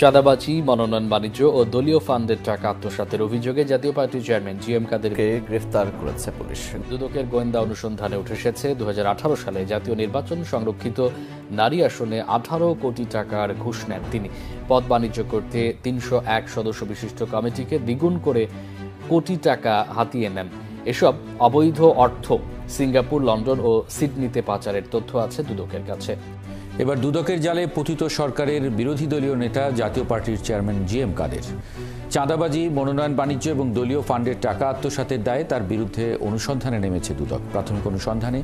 চাঁদাবাজি, মনোনয়ন বাণিজ্য ও দলীয় ফান্ডের টাকা আত্মসাতের অভিযোগে জাতীয় পার্টির চেয়ারম্যান জিএম কাদেরকে গ্রেফতার করেছে পুলিশ। দুদকের গোয়েন্দা অনুসন্ধানে উঠে এসেছে 2018 সালে জাতীয় নির্বাচন সংরক্ষিত নারী আসনে 18 কোটি টাকার ঘুষ নেন তিনি। পদ বাণিজ্য করতে 301 সদস্য বিশিষ্ট কমিটিকে দ্বিগুণ করে কোটি টাকা হাতিয়ে নেন। এসব অবৈধ অর্থ সিঙ্গাপুর, লন্ডন ও সিডনিতে পাচারের তথ্য আছে দুদকের কাছে। এবার দুদকের জালে পতিত সরকারের বিরোধী দলীয় নেতা জাতীয় পার্টির চেয়ারম্যান জিএম কাদের। চাঁদাবাজি, মনোনয়ন বাণিজ্য এবং দলীয় ফান্ডের টাকা আত্মসাতের দায়ে তার বিরুদ্ধে অনুসন্ধানে নেমেছে দুদক। প্রাথমিক অনুসন্ধানে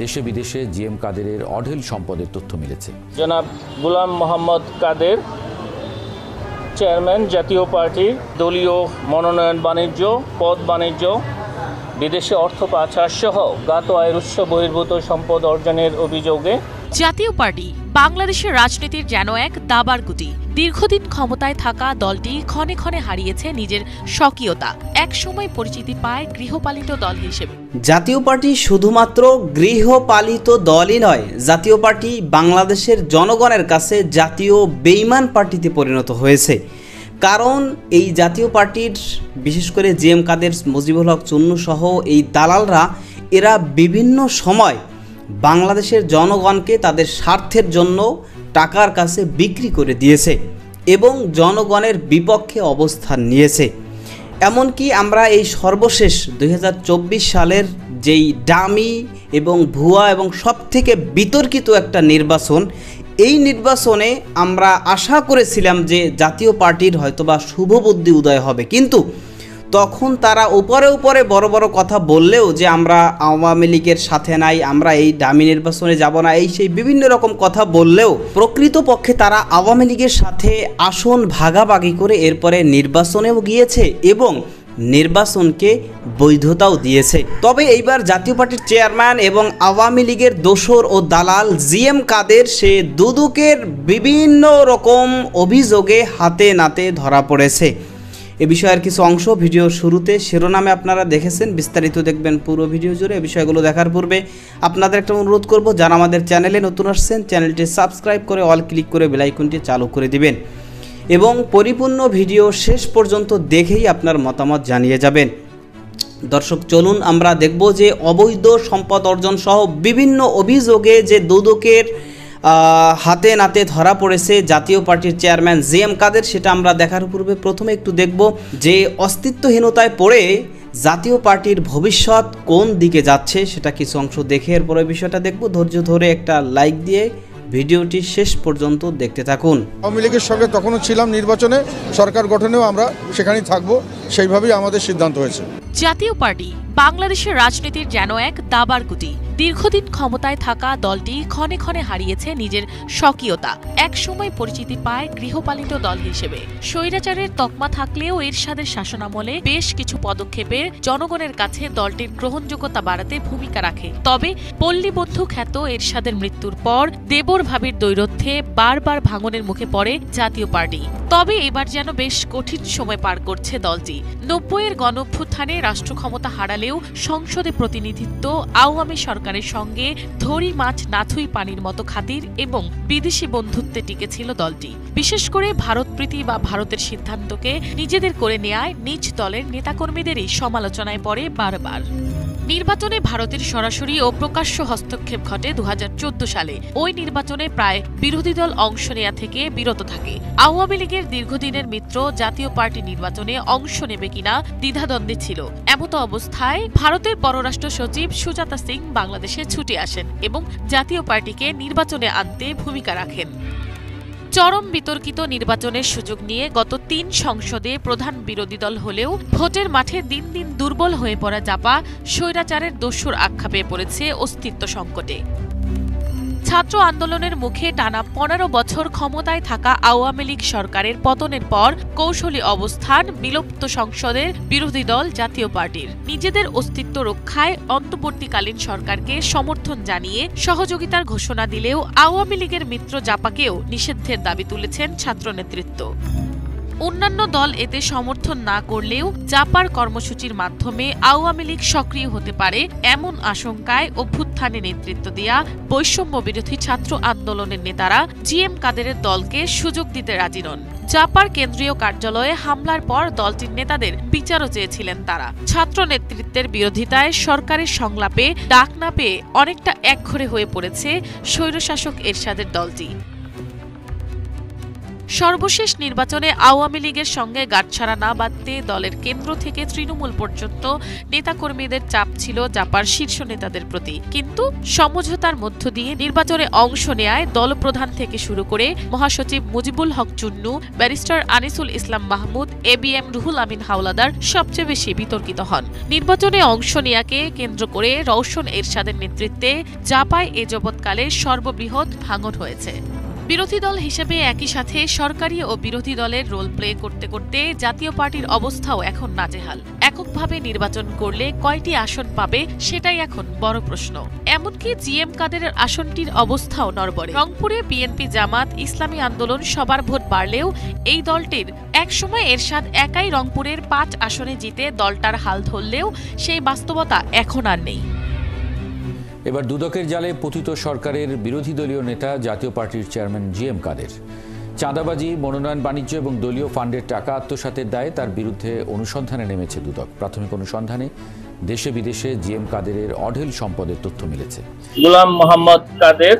দেশে বিদেশে জিএম কাদেরের অঢেল সম্পদের তথ্য মিলেছে। জনাব গোলাম মোহাম্মদ কাদের, চেয়ারম্যান জাতীয় পার্টির, দলীয় মনোনয়ন বাণিজ্য, পদ বাণিজ্য, বিদেশে অর্থ পাচার সহ জ্ঞাত আয়ের উৎস বহির্ভূত সম্পদ অর্জনের অভিযোগে জাতীয় পার্টি বাংলাদেশের রাজনীতির যেন এক দাবার গুটি। দীর্ঘদিন ক্ষমতায় থাকা দলটি ক্ষণে ক্ষণে হারিয়েছে নিজের স্বকীয়তা। একসময় পরিচিতি পায় গৃহপালিত দল হিসেবে। জাতীয় পার্টি শুধুমাত্র গৃহপালিত দলই নয়, জাতীয় পার্টি বাংলাদেশের জনগণের কাছে জাতীয় বেঈমান পার্টিতে পরিণত হয়েছে। কারণ এই জাতীয় পার্টির বিশেষ করে জিএম কাদের, মুজিবুল হক চুন্নু সহ এই দালালরা এরা বিভিন্ন সময় বাংলাদেশের জনগণকে তাদের স্বার্থের জন্য টাকার কাছে বিক্রি করে দিয়েছে এবং জনগণের বিপক্ষে অবস্থান নিয়েছে। এমনকি আমরা এই সর্বশেষ 2024 সালের যেই ডামি এবং ভুয়া এবং সবথেকে বিতর্কিত একটা নির্বাচন, এই নির্বাচনে আমরা আশা করেছিলাম যে জাতীয় পার্টির হয়তোবা শুভ বুদ্ধি উদয় হবে, কিন্তু তখন তারা উপরে উপরে বড় বড় কথা বললেও যে আমরা আওয়ামী লীগের সাথে নাই, আমরা এই ডামি নির্বাচনে যাব না, এই সেই বিভিন্ন রকম কথা বললেও প্রকৃতপক্ষে তারা আওয়ামী লীগের সাথে আসন ভাগাভাগি করে এরপরে নির্বাচনেও গিয়েছে এবং নির্বাচনকে বৈধতাও দিয়েছে। তবে এইবার জাতীয় পার্টির চেয়ারম্যান এবং আওয়ামী লীগের দোসর ও দালাল জিএম কাদের সে দুদকের বিভিন্ন রকম অভিযোগে হাতে নাতে ধরা পড়েছে। এ বিষয়ের কিছু অংশ ভিডিওর শুরুতে শিরোনামে আপনারা দেখেছেন, বিস্তারিত দেখবেন পুরো ভিডিও জুড়ে। এই বিষয়গুলো দেখার পূর্বে আপনাদের একটা অনুরোধ করব, যারা আমাদের চ্যানেলে নতুন আসছেন চ্যানেলটি সাবস্ক্রাইব করে অল ক্লিক করে বেল আইকনটি চালু করে দিবেন এবং পরিপূর্ণ ভিডিও শেষ পর্যন্ত দেখেই আপনার মতামত জানিয়ে যাবেন। দর্শক, চলুন আমরা দেখব যে অবৈধ সম্পদ অর্জন সহ বিভিন্ন অভিযোগে যে দুদকের হাতে নাতে ধরা পড়েছে জাতীয় পার্টির চেয়ারম্যান জিএম কাদের, সেটা আমরা দেখার পূর্বে প্রথমে একটু দেখব যে অস্তিত্বহীনতায় পড়ে জাতীয় পার্টির ভবিষ্যৎ কোন দিকে যাচ্ছে, সেটা কিছু অংশ দেখে এরপরে বিষয়টা দেখব। ধৈর্য ধরে একটা লাইক দিয়ে ভিডিওটি শেষ পর্যন্ত দেখতে থাকুন। আওয়ামী লীগের সঙ্গে তখনও ছিলাম, নির্বাচনে সরকার গঠনেও আমরা সেখানেই থাকবো, সেইভাবেই আমাদের সিদ্ধান্ত হয়েছে। জাতীয় পার্টি বাংলাদেশের রাজনীতির যেন এক দাবার গুটি। দীর্ঘদিন ক্ষমতায় থাকা দলটি ক্ষণে ক্ষণে হারিয়েছে নিজের স্বকীয়তা। একসময় পরিচিতি পায় গৃহপালিত দল হিসেবে। স্বৈরাচারের তকমা থাকলেও এরশাদের শাসনামলে বেশ কিছু পদক্ষেপে জনগণের কাছে দলটির গ্রহণযোগ্যতা বাড়াতে ভূমিকা রাখে। তবে পল্লীবন্ধু খ্যাত এরশাদের মৃত্যুর পর দেবর ভাবির দৈরথ্যে বারবার ভাঙনের মুখে পড়ে জাতীয় পার্টি। তবে এবার যেন বেশ কঠিন সময় পার করছে দলটি। 90-এর গণঅভ্যুত্থানে রাষ্ট্র ক্ষমতা হারালেও সংসদে প্রতিনিধিত্ব আওয়ামী সরকারের সঙ্গে ধরি মাছ নাথুই পানির মতো খাতির এবং বিদেশি বন্ধুত্বে টিকেছিল দলটি। বিশেষ করে ভারতপ্রীতি বা ভারতের সিদ্ধান্তকে নিজেদের করে নেয়ায় নিজ দলের নেতাকর্মীদেরই সমালোচনায় পড়ে বারবার। নির্বাচনে ভারতের সরাসরি ও প্রকাশ্য হস্তক্ষেপ ঘটে 2014 সালে। ওই নির্বাচনে প্রায় বিরোধী দল অংশ নেয়া থেকে বিরত থাকে। আওয়ামী লীগের দীর্ঘদিনের মিত্র জাতীয় পার্টি নির্বাচনে অংশ নেবে কিনা দ্বিধাদ্বন্দ্বে ছিল। এমতো অবস্থায় ভারতের পররাষ্ট্র সচিব সুজাতা সিং বাংলাদেশে ছুটে আসেন এবং জাতীয় পার্টিকে নির্বাচনে আনতে ভূমিকা রাখেন। চরম বিতর্কিত নির্বাচনের সুযোগ নিয়ে গত 3 সংসদে প্রধান বিরোধী দল হলেও ভোটের মাঠে দিন দিন দুর্বল হয়ে পড়া জাপা স্বৈরাচারের দস্যুর আখ্যা পেয়ে পড়েছে অস্তিত্ব সংকটে। ছাত্র আন্দোলনের মুখে টানা 15 বছর ক্ষমতায় থাকা আওয়ামী লীগ সরকারের পতনের পর কৌশলী অবস্থান বিলুপ্ত সংসদের বিরোধী দল জাতীয় পার্টির। নিজেদের অস্তিত্ব রক্ষায় অন্তর্বর্তীকালীন সরকারকে সমর্থন জানিয়ে সহযোগিতার ঘোষণা দিলেও আওয়ামী লীগের মিত্র জাপাকেও নিষিদ্ধের দাবি তুলেছেন ছাত্র নেতৃত্ব। অন্যান্য দল এতে সমর্থন না করলেও জাপার কর্মসূচির মাধ্যমে আওয়ামী লীগ সক্রিয় হতে পারে এমন আশঙ্কায় অভ্যুত্থানে নেতৃত্ব দেয়া বৈষম্য বিরোধী ছাত্র আন্দোলনের নেতারা জিএম কাদেরের দলকে সুযোগ দিতে রাজি নন। জাপার কেন্দ্রীয় কার্যালয়ে হামলার পর দলটির নেতাদের বিচারও চেয়েছিলেন তারা। ছাত্র নেতৃত্বের বিরোধিতায় সরকারের সংলাপে ডাক না পেয়ে অনেকটা একঘরে হয়ে পড়েছে স্বৈরশাসক এরশাদের দলটি। সর্বশেষ নির্বাচনে আওয়ামী লীগের সঙ্গে গাঁটছড়া না বাঁধতে দলের কেন্দ্র থেকে তৃণমূল পর্যন্ত নেতাকর্মীদের চাপ ছিল জাপার শীর্ষ নেতাদের প্রতি, কিন্তু সমঝোতার মধ্য দিয়ে নির্বাচনে অংশ নেয়ায় দলপ্রধান থেকে শুরু করে মহাসচিব মুজিবুল হক চুন্নু, ব্যারিস্টার আনিসুল ইসলাম মাহমুদ, এবিএম রুহুল আমিন হাওলাদার সবচেয়ে বেশি বিতর্কিত হন। নির্বাচনে অংশ নেয়াকে কেন্দ্র করে রওশন এরশাদের নেতৃত্বে জাপায় এ যাবৎকালে সর্ববৃহৎ ভাঙন হয়েছে। বিরোধী দল হিসেবে একই সাথে সরকারি ও বিরোধী দলের রোল প্লে করতে করতে জাতীয় পার্টির অবস্থাও এখন নাজেহাল। এককভাবে নির্বাচন করলে কয়টি আসন পাবে সেটাই এখন বড় প্রশ্ন। এমনকি জিএম কাদেরের আসনটির অবস্থাও নড়বড়ে। রংপুরে বিএনপি, জামাত, ইসলামী আন্দোলন সবার ভোট বাড়লেও এই দলটির একসময় এরশাদ একাই রংপুরের 5 আসনে জিতে দলটার হাল ধরলেও সেই বাস্তবতা এখন আর নেই। এবার দুদকের জালে পতিত সরকারের বিরোধী দলীয় নেতা জাতীয় পার্টির চেয়ারম্যান জিএম কাদের। চাঁদাবাজি, মনোনয়ন বাণিজ্য এবং দলীয় ফান্ডের টাকা আত্মসাতের দায়ে তার বিরুদ্ধে অনুসন্ধানে নেমেছে দুদক। প্রাথমিক অনুসন্ধানে দেশে বিদেশে জিএম কাদেরের অঢেল সম্পদের তথ্য মিলেছে। গোলাম মোহাম্মদ কাদের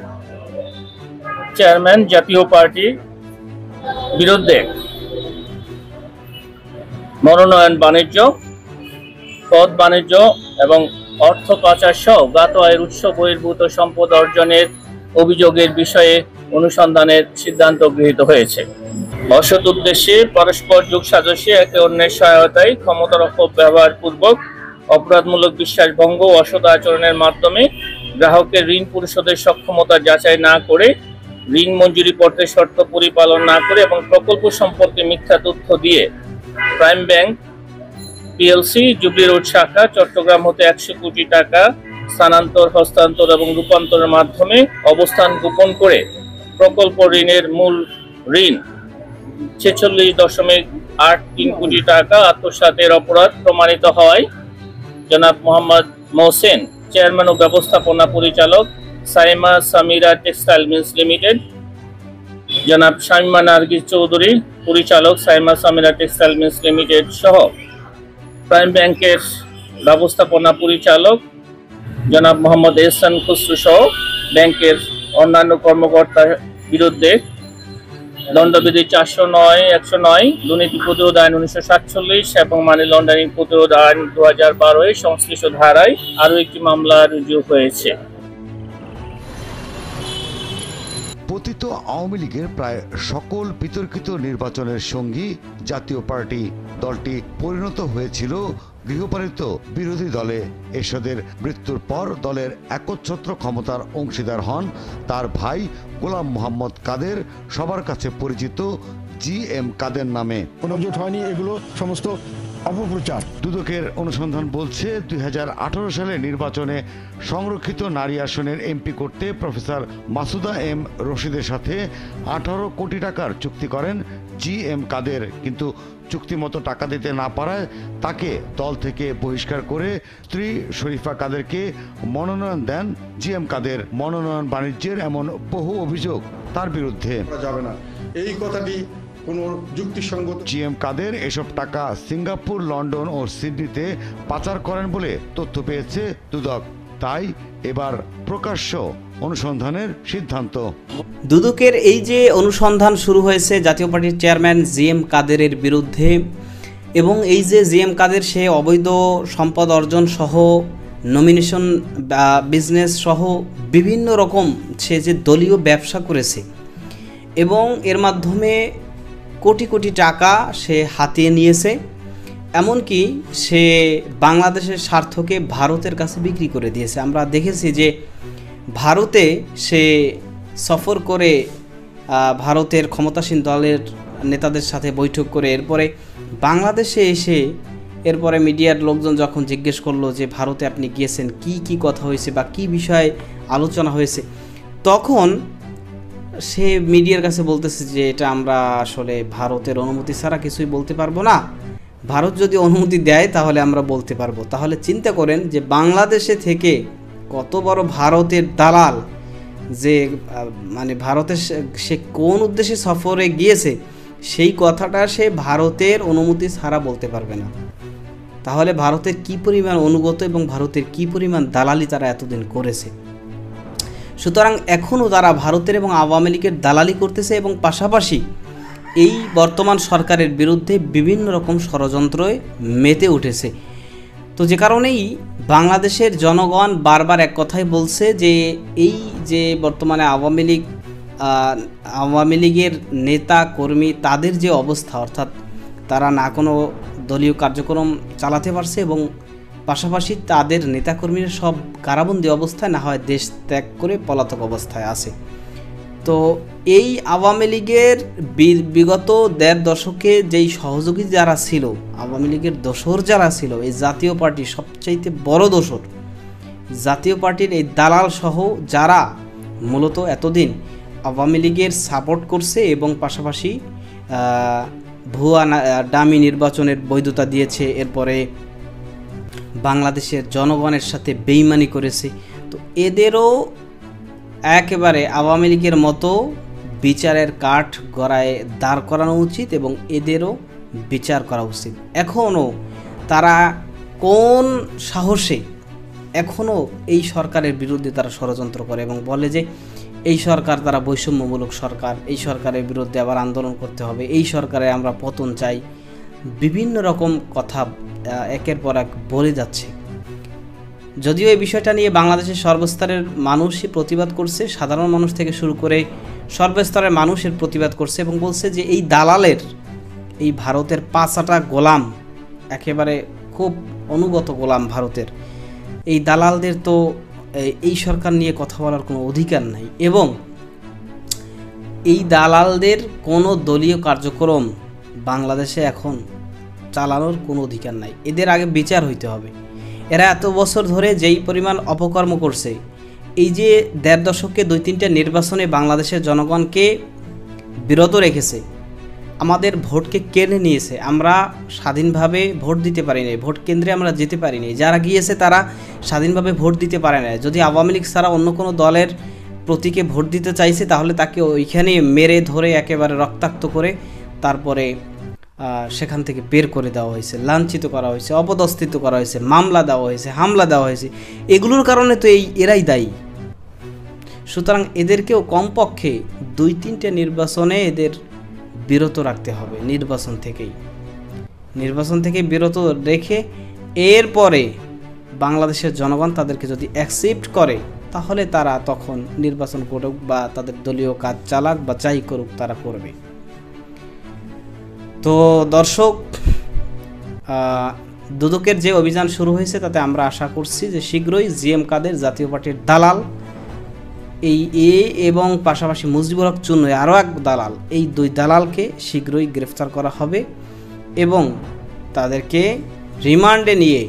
চেয়ারম্যান জাতীয় পার্টির বিরুদ্ধে মনোনয়ন বাণিজ্য, পদ বাণিজ্য এবং অর্থ পাচার সহ জ্ঞাত আয়ের উৎস বহির্ভূত সম্পদ অর্জনের অভিযোগের বিষয়ে অনুসন্ধানের সিদ্ধান্ত গৃহীত হয়েছে। অসৎ উদ্দেশ্যে পরস্পর যোগসাজশে একে অন্যের সহায়তায় ক্ষমতার অপব্যবহার পূর্বক অপরাধমূলক বিশ্বাসভঙ্গ ও অসৎ আচরণের মাধ্যমে গ্রাহকের ঋণ পরিশোধের সক্ষমতা যাচাই না করে, ঋণ মঞ্জুরি পত্রের শর্ত পরিপালন না করে এবং প্রকল্প সম্পর্কে মিথ্যা তথ্য দিয়ে prime bank PLC, jubilee road শাখা, চট্টগ্রাম হতে 100 কোটি টাকা স্থানান্তর, হস্তান্তর এবং রূপান্তরের মাধ্যমে অবস্থান গোপন করে প্রকল্প ঋণের মূল ঋণ 46.83 কোটি টাকা আত্মসাতের অপরাধ প্রমাণিত হওয়ায় জনাব মোহাম্মদ মোহসেন, চেয়ারম্যান ও ব্যবস্থাপনা পরিচালক Saima Samira textile mills limited, জনাব শামিমা নার্গিস চৌধুরী, পরিচালক Saima Samira textile mills limited সহ প্রাইম ব্যাংকের ব্যবস্থাপনা পরিচালক জনাব মোহাম্মদ এহসান খুসরু সহ ব্যাংকের অন্যান্য কর্মকর্তার বিরুদ্ধে দণ্ডবিধি 409, দুর্নীতি প্রতিরোধ আইন 1947 এবং মানি লন্ডারিং প্রতিরোধ আইন 2012 সংশ্লিষ্ট ধারায় আরও একটি মামলা রুজু হয়েছে। পতিত আওয়ামী লীগের প্রায় সকল বিতর্কিত নির্বাচনের সঙ্গী জাতীয় পার্টি দলটি পরিণত হয়েছিল গৃহপালিত বিরোধী দলে। এরশাদের মৃত্যুর পর দলের একচ্ছত্র ক্ষমতার অংশীদার হন তার ভাই গোলাম মোহাম্মদ কাদের, সবার কাছে পরিচিত জিএম কাদের নামে। কোনো জোট হয়নি, এগুলো সমস্ত অপপ্রচার। দুদকের অনুসন্ধান বলছে 2018 সালে নির্বাচনে সংরক্ষিত নারী আসনের এমপি করতে প্রফেসর মাসুদা এম রশিদের সাথে 18 কোটি টাকার চুক্তি করেন জিএম কাদের, কিন্তু চুক্তিমতো টাকা দিতে না পারায় তাকে দল থেকে বহিষ্কার করে স্ত্রী শরীফা কাদেরকে মনোনয়ন দেন জিএম কাদের। মনোনয়ন বাণিজ্যের এমন বহু অভিযোগ তার বিরুদ্ধে যাবে না, এই কথাটি কোনো যুক্তিসঙ্গত। জিএম কাদের এসব টাকা সিঙ্গাপুর, লন্ডন ও সিডনিতে পাচার করেন বলে তথ্য পেয়েছে দুদক, তাই এবার প্রকাশ্য অনুসন্ধানের সিদ্ধান্ত। দুদকের এই যে অনুসন্ধান শুরু হয়েছে জাতীয় পার্টির চেয়ারম্যান জিএম কাদেরের বিরুদ্ধে, এবং এই যে জিএম কাদের সে অবৈধ সম্পদ অর্জন সহ নমিনেশন বিজনেস সহ বিভিন্ন রকম সে যে দলীয় ব্যবসা করেছে এবং এর মাধ্যমে কোটি কোটি টাকা সে হাতিয়ে নিয়েছে, এমনকি সে বাংলাদেশের স্বার্থকে ভারতের কাছে বিক্রি করে দিয়েছে। আমরা দেখেছি যে ভারতে সে সফর করে ভারতের ক্ষমতাসীন দলের নেতাদের সাথে বৈঠক করে এরপরে বাংলাদেশে এসে এরপরে মিডিয়ার লোকজন যখন জিজ্ঞেস করলো যে ভারতে আপনি গিয়েছেন, কি কি কথা হয়েছে বা কি বিষয়ে আলোচনা হয়েছে, তখন সে মিডিয়ার কাছে বলতেছে যে এটা আমরা আসলে ভারতের অনুমতি ছাড়া কিছুই বলতে পারবো না, ভারত যদি অনুমতি দেয় তাহলে আমরা বলতে পারবো। তাহলে চিন্তা করেন যে বাংলাদেশে থেকে কত বড় ভারতের দালাল, যে মানে ভারতের সে কোন উদ্দেশ্যে সফরে গিয়েছে সেই কথাটা সে ভারতের অনুমতি ছাড়া বলতে পারবে না। তাহলে ভারতের কি পরিমাণ অনুগত এবং ভারতের কি পরিমাণ দালালি তারা এতদিন করেছে। সুতরাং এখনও তারা ভারতের এবং আওয়ামী লীগের দালালি করতেছে এবং পাশাপাশি এই বর্তমান সরকারের বিরুদ্ধে বিভিন্ন রকম ষড়যন্ত্রে মেতে উঠেছে। তো যে কারণেই বাংলাদেশের জনগণ বারবার এক কথাই বলছে যে এই যে বর্তমানে আওয়ামী লীগের নেতা কর্মী তাদের যে অবস্থা, অর্থাৎ তারা না কোনো দলীয় কার্যক্রম চালাতে পারছে এবং পাশাপাশি তাদের নেতাকর্মীরা সব কারাবন্দী অবস্থায়, না হয় দেশ ত্যাগ করে পলাতক অবস্থায় আছে। তো এই আওয়ামী লীগের বিগত ১.৫ দশকে যেই সহযোগী যারা ছিল, আওয়ামী লীগের দোসর যারা ছিল, এই জাতীয় পার্টি সবচাইতে বড় দোসর। জাতীয় পার্টির এই দালাল সহ যারা মূলত এতদিন আওয়ামী লীগের সাপোর্ট করছে এবং পাশাপাশি ভুয়া ডামি নির্বাচনের বৈধতা দিয়েছে, এরপরে বাংলাদেশের জনগণের সাথে বেইমানি করেছে, তো এদেরও একেবারে আওয়ামী লীগের মতো বিচারের কাঠ গড়ায় দাঁড় করানো উচিত এবং এদেরও বিচার করা উচিত। এখনও তারা কোন সাহসে এখনও এই সরকারের বিরুদ্ধে তারা ষড়যন্ত্র করে এবং বলে যে এই সরকার তারা বৈষম্যমূলক সরকার, এই সরকারের বিরুদ্ধে আবার আন্দোলন করতে হবে, এই সরকারে আমরা পতন চাই, বিভিন্ন রকম কথা একের পর এক বলে যাচ্ছে। যদিও এই বিষয়টা নিয়ে বাংলাদেশের সর্বস্তরের মানুষই প্রতিবাদ করছে, সাধারণ মানুষ থেকে শুরু করে সর্বস্তরের মানুষের প্রতিবাদ করছে এবং বলছে যে এই দালালের, এই ভারতের পাঁচাটা গোলাম, একেবারে খুব অনুগত গোলাম ভারতের, এই দালালদের তো এই সরকার নিয়ে কথা বলার কোনো অধিকার নাই এবং এই দালালদের কোনো দলীয় কার্যক্রম বাংলাদেশে এখন চালানোর কোনো অধিকার নাই। এদের আগে বিচার হইতে হবে। এরা এত বছর ধরে যেই পরিমাণ অপকর্ম করছে, এই যে ১.৫ দশকে ২-৩টা নির্বাচনে বাংলাদেশের জনগণকে বিরত রেখেছে, আমাদের ভোটকে কেড়ে নিয়েছে, আমরা স্বাধীনভাবে ভোট দিতে পারি নাই, ভোট কেন্দ্রে আমরা যেতে পারি নাই, যারা গিয়েছে তারা স্বাধীনভাবে ভোট দিতে পারে না। যদি আওয়ামী লীগ ছাড়া অন্য কোনো দলের প্রতীকে ভোট দিতে চাইছে তাহলে তাকে ওইখানে মেরে ধরে একেবারে রক্তাক্ত করে তারপরে সেখান থেকে বের করে দেওয়া হয়েছে, লাঞ্ছিত করা হয়েছে, অপদস্থিত করা হয়েছে, মামলা দেওয়া হয়েছে, হামলা দেওয়া হয়েছে। এগুলোর কারণে তো এরাই দায়ী। সুতরাং এদেরকেও কমপক্ষে ২-৩টা নির্বাচনে এদের বিরত রাখতে হবে, নির্বাচন থেকে বিরত রেখে এরপরে বাংলাদেশের জনগণ তাদেরকে যদি অ্যাকসেপ্ট করে তাহলে তারা তখন নির্বাচন করুক বা তাদের দলীয় কাজ চালাক বা যাই করুক তারা করবে। তো দর্শক, দুদকের যে অভিযান শুরু হয়েছে তাতে আমরা আশা করছি যে শীঘ্রই জিএম কাদের, জাতীয় পার্টির দালাল এবং পাশাপাশি মুজিবুর হক চুন্নু আরও এক দালাল, এই 2 দালালকে শীঘ্রই গ্রেফতার করা হবে এবং তাদেরকে রিমান্ডে নিয়ে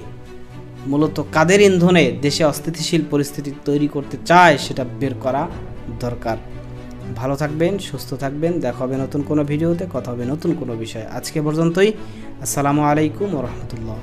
মূলত কাদের ইন্ধনে দেশে অস্থিতিশীল পরিস্থিতি তৈরি করতে চায় সেটা বের করা দরকার। ভালো থাকবেন, সুস্থ থাকবেন, দেখা হবে নতুন কোনো ভিডিওতে, কথা হবে নতুন কোনো বিষয়। আজকে পর্যন্তই। আসসালামু আলাইকুম ওয়া রাহমাতুল্লাহ।